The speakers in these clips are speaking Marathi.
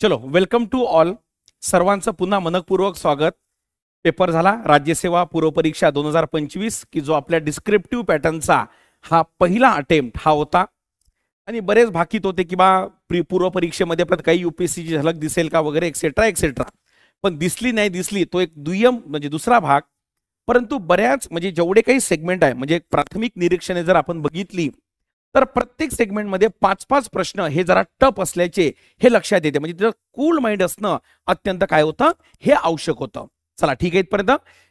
चलो वेलकम टू ऑल. सर्वांचं पुन्हा मनपूर्वक स्वागत. पेपर झाला राज्यसेवा पूर्व परीक्षा 2025 की जो आपल्या डिस्क्रिप्टिव्ह पॅटर्नचा हा पहिला अटेम्प्ट हा होता आणि बरेच भाकीत होते की बा पूर्व परीक्षेमध्ये पण काही यूपीएससीची झलक दिसेल का वगैरे एक्सेट्रा एक्सेट्रा, पण दिसली नाही दिसली तो एक दुय्यम म्हणजे दुसरा भाग. परंतु बऱ्याच म्हणजे जेवढे काही सेगमेंट आहे म्हणजे प्राथमिक निरीक्षणे जर आपण बघितली तर प्रत्येक सेगमेंटमध्ये 5-5 प्रश्न हे जरा टफ असल्याचे हे लक्षात येते. म्हणजे तिथं कूल माइंड असणं अत्यंत काय होतं हे आवश्यक होतं. चला ठीक आहे, इथपर्यंत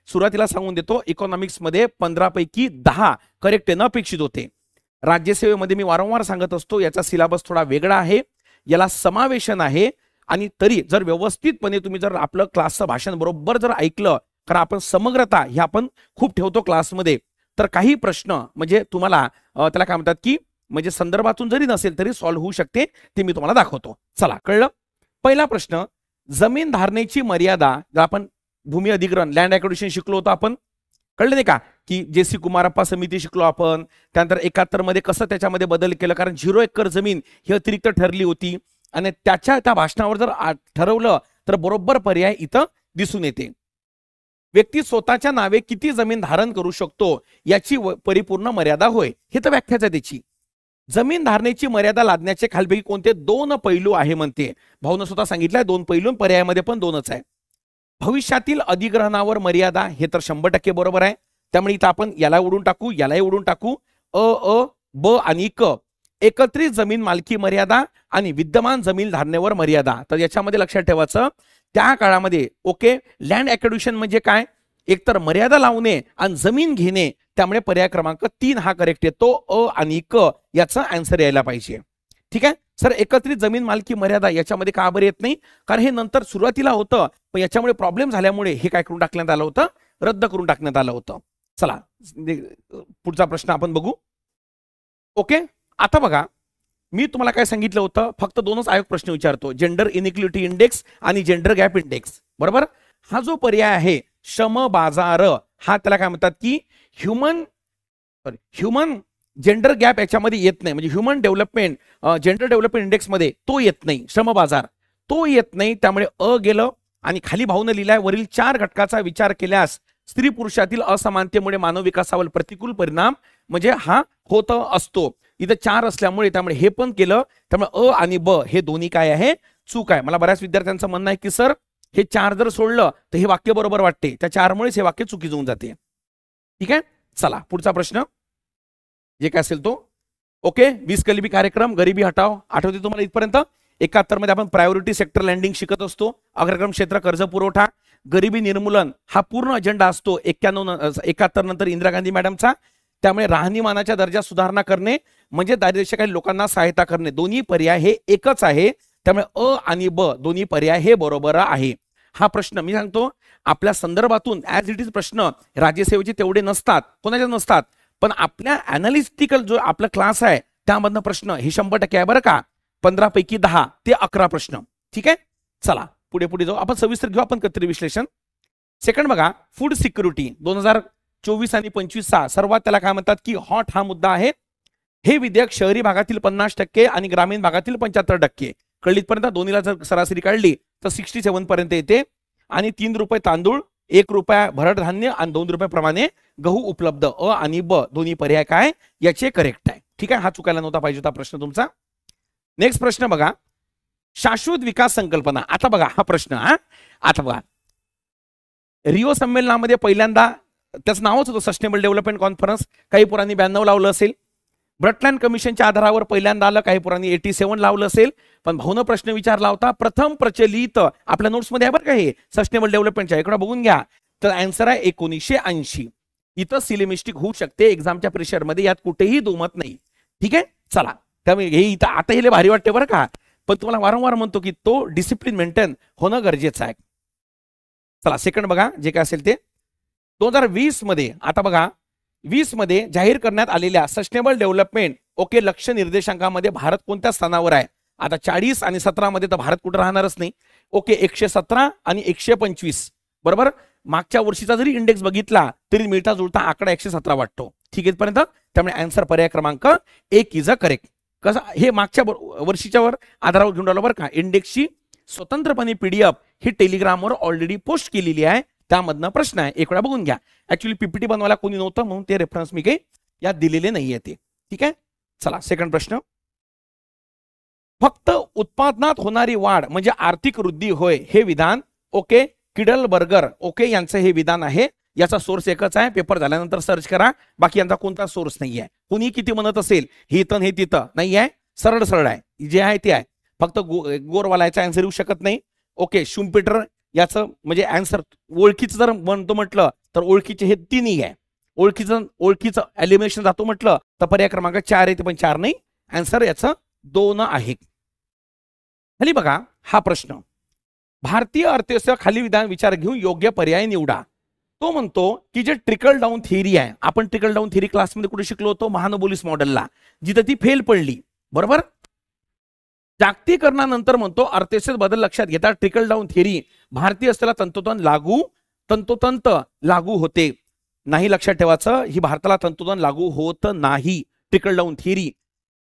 सुरुवातीला सांगून देतो. इकॉनॉमिक्स मध्ये 15 पैकी 10 करेक्ट येणं अपेक्षित होते. राज्यसेवेमध्ये मी वारंवार सांगत असतो याचा सिलेबस थोडा वेगळा आहे, याला समावेशन आहे. आणि तरी जर व्यवस्थितपणे तुम्ही जर आपलं क्लासचं भाषण बरोबर जर ऐकलं, कारण आपण समग्रता हे आपण खूप ठेवतो क्लासमध्ये, तर काही प्रश्न म्हणजे तुम्हाला त्याला काय म्हणतात की म्हणजे संदर्भातून जरी नसेल तरी सॉल्व्ह होऊ शकते, ते मी तुम्हाला दाखवतो. चला कळलं. पहिला प्रश्न, जमीन धारणेची मर्यादा. जर आपण भूमी अधिग्रहण लँड ॲक्विजिशन शिकलो होतो आपण, कळलं नाही का की जेसी कुमारप्पा समिती शिकलो आपण. त्यानंतर 71 मध्ये कसं त्याच्यामध्ये बदल केलं, कारण 0 एकर जमीन ही अतिरिक्त ठरली होती आणि त्या भाषणावर जर ठरवलं तर बरोबर पर्याय इथं दिसून येते. व्यक्ती स्वतःच्या नावे किती जमीन धारण करू शकतो याची परिपूर्ण मर्यादा होय, हे तर व्याख्याच आहे त्याची. जमीन धारणेची मर्यादा लादण्याचे खालीलपैकी कोणते 2 पैलू आहे म्हणते. भाऊनं स्वतः सांगितलंय 2 पैलू, पर्यायामध्ये पण 2च आहे. भविष्यातील अधिग्रहणावर मर्यादा, हे तर 100% बरोबर आहे. त्यामुळे इथं आपण याला उडून टाकू, यालाही उडून टाकू. ब आणि क, एकत्रित जमीन मालकी मर्यादा आणि विद्यमान जमीन धारणेवर मर्यादा. तर याच्यामध्ये लक्षात ठेवायचं त्या काळामध्ये ओके लँड ॲक्विजिशन म्हणजे काय, एकतर मर्यादा लावणे आणि जमीन घेणे. त्यामुळे पर्याय क्रमांक 3 हा करेक्ट येतो. आणि क याचा आन्सर यायला पाहिजे. ठीक आहे सर, एकत्रित जमीन मालकी मर्यादा याच्यामध्ये का बरं येत नाही, कारण हे नंतर सुरुवातीला होतं पण याच्यामुळे प्रॉब्लेम झाल्यामुळे हे काय करून टाकण्यात आलं होतं, रद्द करून टाकण्यात आलं होतं. चला पुढचा प्रश्न आपण बघू. ओके, आता बघा मी तुम्हाला काय सांगितलं होतं, फक्त 2च आयोग प्रश्न विचारतो, जेंडर इनइक्वालिटी इंडेक्स आणि जेंडर गॅप इंडेक्स. बरोबर. हा जो पर्याय आहे श्रम बाजार, हा त्याला काय म्हणतात की ह्युमन जेंडर गॅप याच्यामध्ये येत नाही, म्हणजे human development gender development index मध्ये तो येत नाही, श्रम बाजार तो येत नाही. त्यामुळे गेलं. आणि खाली भाऊनं लिहिलाय, वरील 4 घटकाचा विचार केल्यास स्त्री पुरुषातील असमानतेमुळे मानव विकासावर प्रतिकूल परिणाम म्हणजे हा होत असतो. इथं 4 असल्यामुळे त्यामुळे हे पण केलं. त्यामुळे आणि ब हे दोन्ही काय आहे, चूक आहे. मला बऱ्याच विद्यार्थ्यांचं म्हणणं आहे की सर हे 4 जर सोडलं तर हे वाक्य बरोबर वाटते, त्या 4 मुळेच हे वाक्य चुकीचं होऊन जाते. ठीक आहे, चला पुढचा प्रश्न जे काय असेल तो. ओके, 20 कलिबी कार्यक्रम गरिबी हटाव आठवते तुम्हाला इथपर्यंत. 71 मध्ये आपण प्रायोरिटी सेक्टर लँडिंग शिकत असतो. अग्रक्रम क्षेत्र कर्ज पुरवठा, गरिबी निर्मूलन हा पूर्ण अजेंडा असतो 71 नंतर इंदिरा गांधी मॅडमचा. त्यामुळे राहणीमानाच्या दर्जा सुधारणा करणे म्हणजे दारिद्र्यरेषेखालील लोकांना सहायता करणे, दोन्ही पर्याय हे एकच आहे. त्यामुळे आणि ब दोन्ही पर्याय हे बरोबर आहे. हा प्रश्न मी सांगतो आपल्या संदर्भातून ऍज इट इज प्रश्न राज्यसेवेचे तेवढे नसतात, कोणाचे नसतात, पण आपल्या अनालिस्टिकल जो आपला क्लास आहे त्यामधनं प्रश्न हे 100% आहे बरं का. 15 पैकी 10 ते 11 प्रश्न. ठीक आहे, चला पुढे पुढे जाऊ. आपण सविस्तर घेऊ आपण कत्री विश्लेषण. सेकंड बघा, फूड सिक्युरिटी 2024 आणि 25 सर्वात त्याला काय म्हणतात की हॉट हा मुद्दा आहे. हे विधेयक शहरी भागातील 50% आणि ग्रामीण भागातील 75%. कळलीपर्यंत दोन्हीला जर सरासरी काढली तर 67 पर्यंत येते. आणि 3 रुपये तांदूळ, 1 रुपया भरड धान्य आणि 2 रुपये प्रमाणे गहू उपलब्ध. आणि ब दोन्ही पर्याय काय याचे करेक्ट आहे. ठीक आहे, हा चुकायला नव्हता पाहिजे होता प्रश्न तुमचा. नेक्स्ट प्रश्न बघा, शाश्वत विकास संकल्पना. आता बघा हा प्रश्न, आता बघा रिओ संमेलनामध्ये पहिल्यांदा त्याचं नावच होतं सस्टेनेबल डेव्हलपमेंट कॉन्फरन्स, काही पुरांनी 92 लावलं असेल. ब्रटलँड कमिशनच्या आधारावर पहिल्यांदा आलं, काही पुरांनी 87 लावलं असेल. पण भाऊनं प्रश्न विचारला होता प्रथम प्रचलित, आपल्या नोट्समध्ये आहे बरं का हे सस्टेनेबल डेव्हलपमेंटच्या, इकडे बघून घ्या. तर आन्सर आहे 1980. इथं सिलेमिस्टिक होऊ शकते एक्झामच्या प्रेशरमध्ये, यात कुठेही दुमत नाही. ठीक आहे, चला त्यामुळे हे इथं आता हे भारी वाटते बरं का, पण तुम्हाला वारंवार म्हणतो की तो डिसिप्लिन मेंटेन होणं गरजेचं आहे. चला सेकंड बघा जे काय असेल ते 2020 मध्ये. आता बघा 20 मध्ये जाहीर करण्यात आलेल्या सस्टेनेबल डेव्हलपमेंट ओके लक्ष्य निर्देशांकामध्ये भारत कोणत्या स्थानावर आहे. आता 40 आणि 17 मध्ये तर भारत कुठं राहणारच नाही. ओके 117 आणि 125 बरोबर. मागच्या वर्षीचा जरी इंडेक्स बघितला तरी मिळता जुळता आकडा 117 वाटतो. ठीक आहे पर्यंत. त्यामुळे आन्सर पर्याय क्रमांक 1 इज अ करेक्ट. कसं हे मागच्या वर्षीच्या वर आधारावर घेऊन राहिलो बरं का इंडेक्सची स्वतंत्रपणे पीडीएफ ही टेलिग्रामवर ऑलरेडी पोस्ट केलेली आहे, त्यामधनं प्रश्न आहे, एक वेळा बघून घ्या. ऍक्च्युली पीपीटी बनवायला कोणी नव्हतं म्हणून ते रेफरन्स मी काही यात दिलेले नाहीये ते. ठीक आहे, चला सेकंड प्रश्न. फक्त उत्पादनात होणारी वाढ म्हणजे आर्थिक वृद्धी होय हे विधान ओके किडलबर्गर ओके यांचं हे विधान आहे. याचा सोर्स एकच आहे, पेपर झाल्यानंतर सर्च करा, बाकी यांचा कोणता सोर्स नाही आहे. कुणी किती म्हणत असेल हे इथं हे तिथं नाही आहे, सरळ सरळ आहे, जे आहे ते आहे. फक्त गोरवाला याचा आन्सर येऊ शकत नाही. ओके शुम्पेटर याचं म्हणजे आन्सर ओळखीचं जर म्हणतो म्हटलं तर ओळखीचे हे तिन्ही आहे. ओळखीचं एलिमिनेशन जातो म्हटलं तर पर्याय क्रमांक 4 येते, पण 4 नाही, आन्सर याचं 2 आहे. खाली बघा हा प्रश्न. भारतीय अर्थव्यवस्था खाली विधान विचार घेऊन योग्य पर्याय निवडा. तो म्हणतो की जे ट्रिकल डाऊन थिअरी आहे, आपण ट्रिकल डाऊन थिअरी क्लासमध्ये कुठे शिकलो होतो, महानबोलीस मॉडेलला, जिथे ती फेल पडली. बरोबर. जागतिकीकरणानंतर म्हणतो अर्थव्यवस्थेत बदल लक्षात घेता ट्रिकल डाऊन थिअरी भारतीय अर्थव्यवस्थेला तंतोतंत लागू होते नाही. लक्षात ठेवायचं, ही भारताला तंतोतंत लागू होत नाही ट्रिकल डाऊन थिअरी.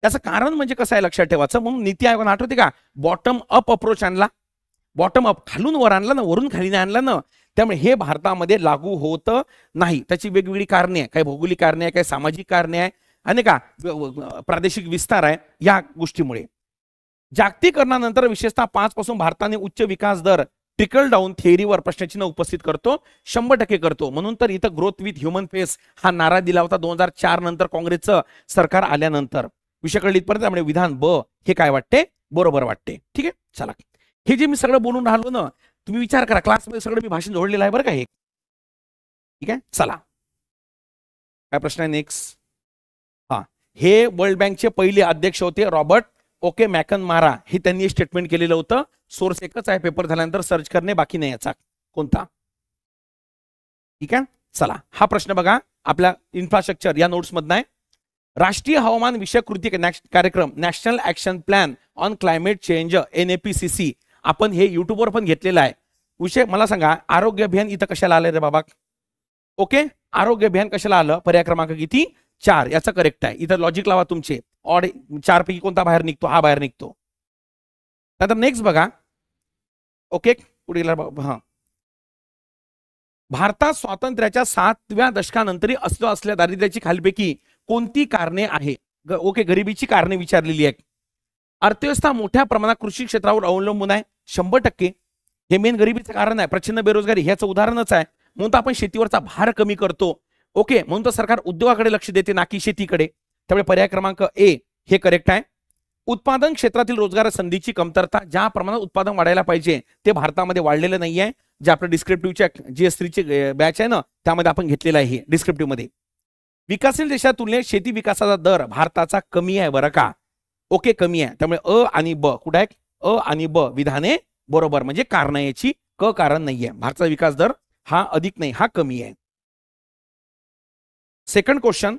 त्याचं कारण म्हणजे कसं आहे लक्षात ठेवायचं. म्हणून नीती आयोगाने आठवते का बॉटम अप अप्रोच आणला, बॉटम अप खालून वर आणला ना, वरून खाली आणलं ना, त्यामुळे हे भारतामध्ये लागू होत नाही. त्याची वेगवेगळी कारणे आहे, काही भौगोलिक कारणे आहे, काही सामाजिक कारणे आहे आणि का प्रादेशिक विस्तार आहे. या गोष्टीमुळे जागतिकीकरणानंतर विशेषतः 5 पासून भारताने उच्च विकास दर ट्रिकल डाऊन थिअरीवर प्रश्नचिन्ह उपस्थित करतो, 100% करतो. म्हणून तर इथं ग्रोथ विथ ह्युमन फेस हा नारा दिला होता 2004 नंतर काँग्रेसचं सरकार आल्यानंतर. विषय कळली इथपर्यंत. त्यामुळे विधान ब हे काय वाटते, बरोबर वाटते. ठीक आहे, चला हे जे मी सगळं बोलून राहिलो ना, तुम्ही विचार करा, क्लासमध्ये सगळं मी भाषण जोडलेलं आहे बरं का हे. ठीक आहे, चला काय प्रश्न आहे नेक्स्ट. हा, हे वर्ल्ड बँकचे पहिले अध्यक्ष होते रॉबर्ट ओके मॅकनमारा. हे त्यांनी स्टेटमेंट केलेलं होतं. सोर्स एकच आहे, पेपर झाल्यानंतर सर्च करणे, बाकी नाही याचा कोणता. ठीक आहे, चला हा प्रश्न बघा आपल्या इन्फ्रास्ट्रक्चर या नोट्स मधनं आहे. राष्ट्रीय हवामान विषयक कृती कार्यक्रम national action plan on climate change NAPCC आपण हे युट्यूबवर पण घेतलेलं आहे. विषय मला सांगा, आरोग्य अभियान इथं कशाला आलं रे बाबा. ओके, आरोग्य अभियान कशाला आलं, पर्याय क्रमांक किती 4 याचा करेक्ट आहे. इथं लॉजिक लावा तुमचे, ऑड 4 पैकी कोणता बाहेर निघतो, हा बाहेर निघतो. नंतर नेक्स्ट बघा. ओके पुढे हा, भारतात स्वातंत्र्याच्या 7व्या दशकानंतरी अस्तित्वात असलेल्या दारिद्र्याची खालीलपैकी कोणती कारणे आहे. ओके गरिबीची कारणे विचारलेली आहेत. अर्थव्यवस्था मोठ्या प्रमाणात कृषी क्षेत्रावर अवलंबून आहे, 100%. हे मेन गरिबीचं कारण आहे. प्रचंड बेरोजगारी ह्याचं उदाहरणच आहे. म्हणून तर आपण शेतीवरचा भार कमी करतो. ओके, म्हणून तर सरकार उद्योगाकडे लक्ष देते ना की शेतीकडे. त्यामुळे पर्याय क्रमांक ए हे करेक्ट आहे. उत्पादन क्षेत्रातील रोजगार संधीची कमतरता, ज्या प्रमाणात उत्पादन वाढायला पाहिजे ते भारतामध्ये वाढलेलं नाही आहे. जे आपलं डिस्क्रिप्टिव्हच्या GS3ची बॅच आहे ना, त्यामध्ये आपण घेतलेलं आहे डिस्क्रिप्टिव्ह मध्ये. विकसशील देशात तुलनेत शेती विकासाचा दर भारताचा कमी आहे बरं का. ओके कमी आहे. त्यामुळे अ आणि ब कुठे आहे, अ आणि ब विधाने बरोबर, म्हणजे कारण याची क कारण नाहीये. भारताचा विकास दर हा अधिक नाही, हा कमी आहे. सेकंड क्वेश्चन,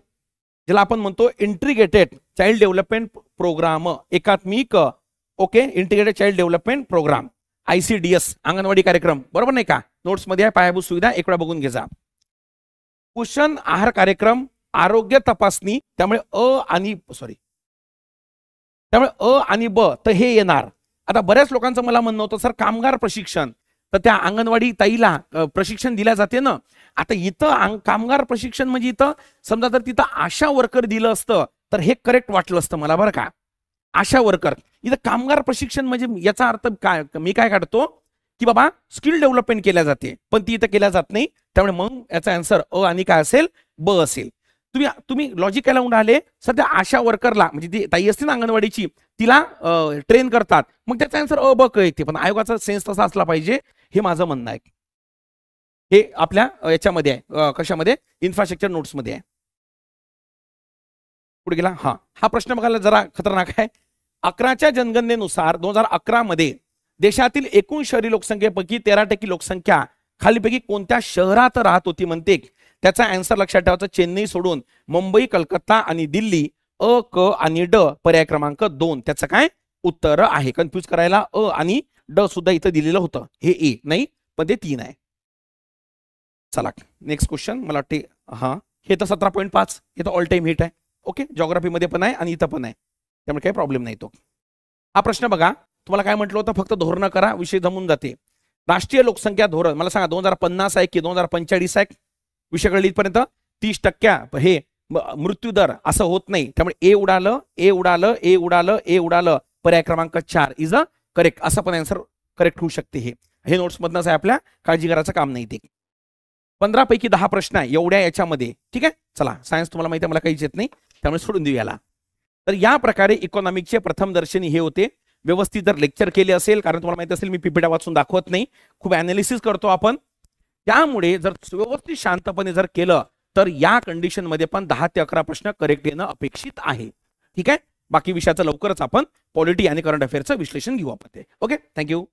ज्याला आपण म्हणतो इंटिग्रेटेड चाइल्ड डेव्हलपमेंट प्रोग्राम, एकात्मिक okay integrated child development programme ICDS anganwadi कार्यक्रम, बरोबर नाही का. नोट्स मध्ये आहे पायाभूत सुविधा, एक वेळा बघून घ्या. पोषण आहार कार्यक्रम, आरोग्य तपासणी, त्यामुळे अ आणि ब तर हे येणार. आता बऱ्याच लोकांचं मला म्हणणं होतं सर कामगार प्रशिक्षण, तर त्या अंगणवाडी ताईला प्रशिक्षण दिल्या जाते ना. आता इथं कामगार प्रशिक्षण म्हणजे इथं समजा जर तिथं आशा वर्कर दिलं असतं तर हे करेक्ट वाटलं असतं मला बरं का. आशा वर्कर, इथं कामगार प्रशिक्षण म्हणजे याचा अर्थ काय, मी काय काढतो की बाबा स्किल डेव्हलपमेंट केल्या जाते, पण ती इथं केल्या जात नाही. त्यामुळे मग याचा आन्सर अ आणि काय असेल, ब असेल. तुम्ही लॉजिक काय लावून राहिले, सध्या आशा वर्करला म्हणजे ती ताई असते ना अंगणवाडीची, तिला ट्रेन करतात, मग त्याचा आन्सर अ ब क येते. पण आयोगाचा सेन्स तसा असला पाहिजे, हे माझं म्हणणं आहे. हे आपल्या याच्यामध्ये आहे, कशामध्ये, इन्फ्रास्ट्रक्चर नोट्स मध्ये आहे. पुढे गेला. हा प्रश्न बघायला जरा खतरनाक आहे. 11च्या जनगणनेनुसार 2011 मध्ये देशातील एकूण शहरी लोकसंख्येपैकी 13% लोकसंख्या खालीपैकी कोणत्या शहरात राहत होती म्हणते. त्याचा आन्सर लक्षात ठेवायचा, चेन्नई सोडून मुंबई, कलकत्ता आणि दिल्ली. अ क आणि ड पर्याय क्रमांक 2 त्याचं काय उत्तर आहे. कन्फ्यूज करायला अ आणि ड सुद्धा इथं दिलेलं होतं, हे ए नाही पण ते 3 आहे. चला नेक्स्ट क्वेश्चन, मला वाटते हे तर 17.5 हे तर ऑल टाइम हिट आहे. ओके, जॉग्राफी मध्ये पण आहे आणि इथं पण आहे, त्यामुळे काही प्रॉब्लेम नाही तो. हा प्रश्न बघा, तुम्हाला काय म्हटलं होतं, फक्त धोरणं करा, विषय जमून जाते. राष्ट्रीय लोकसंख्या धोरण मला सांगा 2050 आहे की 2045 आहे? विषय कळली इथपर्यंत? 30% हे मृत्यू दर असं होत नाही. त्यामुळे ए उडालं, ए उडालं, ए उडालं, ए उडालं. पर्याय क्रमांक 4 इज अ करेक्ट. असं पण आन्सर करेक्ट होऊ शकते. हे नोट्स मधनच आहे, आपल्या काळजी करायचं काम नाही ते. 15 पैकी 10 प्रश्न आहे एवढ्या याच्यामध्ये. ठीक आहे, चला सायन्स तुम्हाला माहिती आहे मला काहीच येत नाही, त्यामुळे सोडून देऊ याला. तर या प्रकारे इकॉनॉमिक्सचे प्रथम दर्शनी हे होते. व्यवस्थित जर लेक्चर केले असेल, कारण तुम्हाला माहिती असेल मी पीपीटी वाचून दाखवत नाही, खूप अनालिसिस करतो आपण, त्यामुळे जर व्यवस्थित शांतपणे जर केलं तर या कंडिशन मध्ये पण 10 ते 11 प्रश्न करेक्ट येणं अपेक्षित आहे. ठीक आहे, बाकी विषयाचं लवकरच आपण पॉलिटी आणि करंट अफेअरचं विश्लेषण घेऊ आपण ते. Okay, thank you.